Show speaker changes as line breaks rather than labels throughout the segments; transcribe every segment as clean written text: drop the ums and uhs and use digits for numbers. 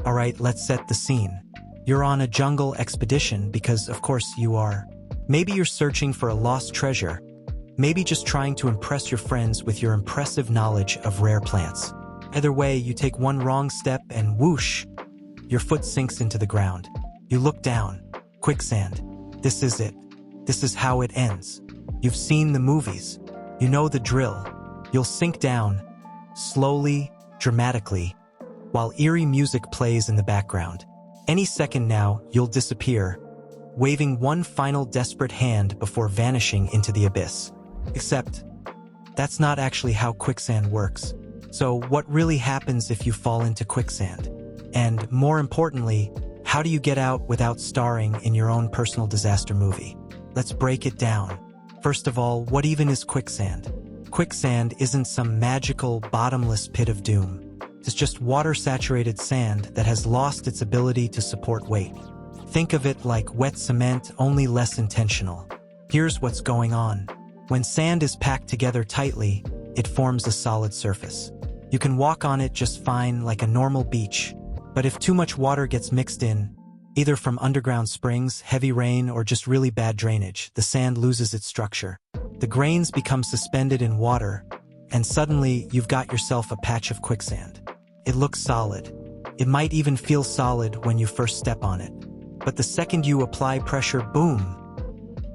Alright, let's set the scene. You're on a jungle expedition because, of course, you are. Maybe you're searching for a lost treasure. Maybe just trying to impress your friends with your impressive knowledge of rare plants. Either way, you take one wrong step and whoosh, your foot sinks into the ground. You look down. Quicksand. This is it. This is how it ends. You've seen the movies. You know the drill. You'll sink down, slowly, dramatically, while eerie music plays in the background. Any second now, you'll disappear, waving one final desperate hand before vanishing into the abyss. Except, that's not actually how quicksand works. So what really happens if you fall into quicksand? And more importantly, how do you get out without starring in your own personal disaster movie? Let's break it down. First of all, what even is quicksand? Quicksand isn't some magical, bottomless pit of doom. It's just water-saturated sand that has lost its ability to support weight. Think of it like wet cement, only less intentional. Here's what's going on. When sand is packed together tightly, it forms a solid surface. You can walk on it just fine like a normal beach. But if too much water gets mixed in, either from underground springs, heavy rain, or just really bad drainage, the sand loses its structure. The grains become suspended in water, and suddenly you've got yourself a patch of quicksand. It looks solid. It might even feel solid when you first step on it. But the second you apply pressure, boom!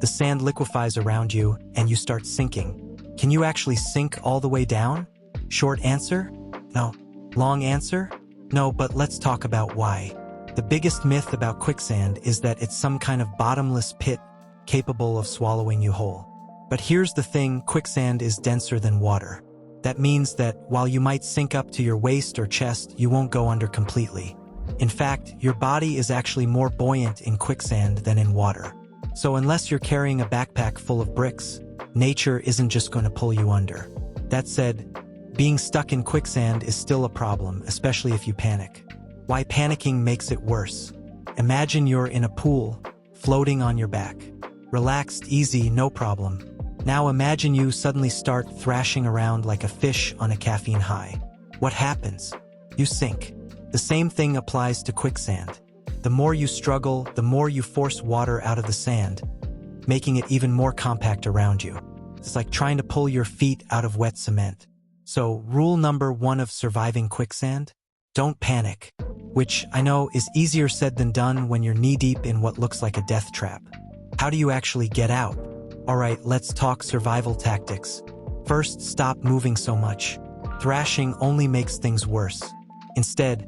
The sand liquefies around you, and you start sinking. Can you actually sink all the way down? Short answer? No. Long answer? No, but let's talk about why. The biggest myth about quicksand is that it's some kind of bottomless pit capable of swallowing you whole. But here's the thing, quicksand is denser than water. That means that while you might sink up to your waist or chest, you won't go under completely. In fact, your body is actually more buoyant in quicksand than in water. So unless you're carrying a backpack full of bricks, nature isn't just going to pull you under. That said, being stuck in quicksand is still a problem, especially if you panic. Why panicking makes it worse. Imagine you're in a pool, floating on your back. Relaxed, easy, no problem. Now imagine you suddenly start thrashing around like a fish on a caffeine high. What happens? You sink. The same thing applies to quicksand. The more you struggle, the more you force water out of the sand, making it even more compact around you. It's like trying to pull your feet out of wet cement. So, rule number 1 of surviving quicksand? Don't panic. Which, I know, is easier said than done when you're knee-deep in what looks like a death trap. How do you actually get out? Alright, let's talk survival tactics. First, stop moving so much. Thrashing only makes things worse. Instead,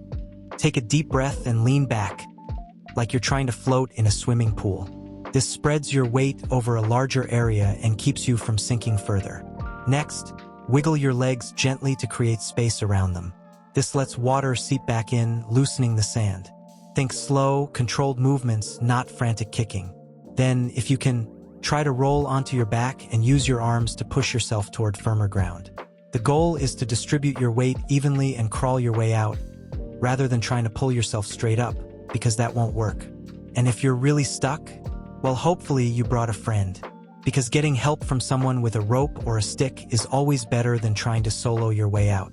take a deep breath and lean back, like you're trying to float in a swimming pool. This spreads your weight over a larger area and keeps you from sinking further. Next, wiggle your legs gently to create space around them. This lets water seep back in, loosening the sand. Think slow, controlled movements, not frantic kicking. Then, if you can, try to roll onto your back and use your arms to push yourself toward firmer ground. The goal is to distribute your weight evenly and crawl your way out, rather than trying to pull yourself straight up, because that won't work. And if you're really stuck, well, hopefully you brought a friend, because getting help from someone with a rope or a stick is always better than trying to solo your way out.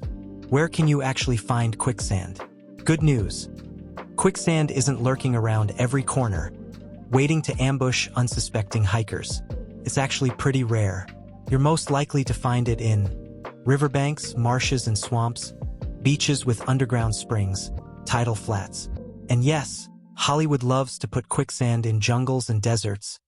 Where can you actually find quicksand? Good news. Quicksand isn't lurking around every corner, waiting to ambush unsuspecting hikers. It's actually pretty rare. You're most likely to find it in riverbanks, marshes and swamps, beaches with underground springs, tidal flats. And yes, Hollywood loves to put quicksand in jungles and deserts,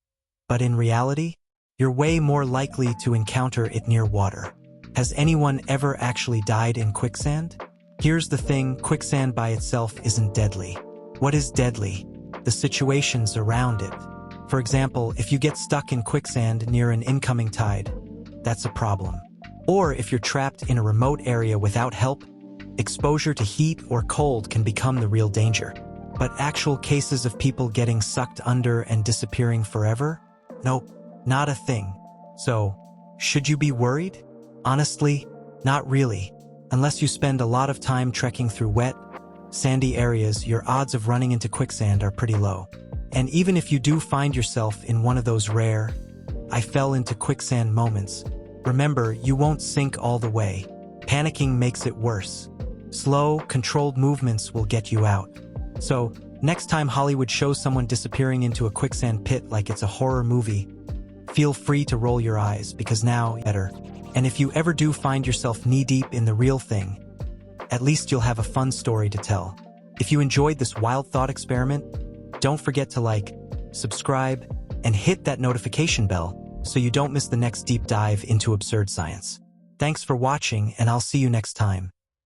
but in reality, you're way more likely to encounter it near water. Has anyone ever actually died in quicksand? Here's the thing, quicksand by itself isn't deadly. What is deadly? The situations around it. For example, if you get stuck in quicksand near an incoming tide, that's a problem. Or if you're trapped in a remote area without help, exposure to heat or cold can become the real danger. But actual cases of people getting sucked under and disappearing forever? Nope, not a thing. So, should you be worried? Honestly, not really. Unless you spend a lot of time trekking through wet, sandy areas, your odds of running into quicksand are pretty low. And even if you do find yourself in one of those rare, I fell into quicksand moments, remember, you won't sink all the way. Panicking makes it worse. Slow, controlled movements will get you out. So, next time Hollywood shows someone disappearing into a quicksand pit like it's a horror movie, feel free to roll your eyes because now better. And if you ever do find yourself knee-deep in the real thing, at least you'll have a fun story to tell. If you enjoyed this wild thought experiment, don't forget to like, subscribe, and hit that notification bell so you don't miss the next deep dive into absurd science. Thanks for watching, and I'll see you next time.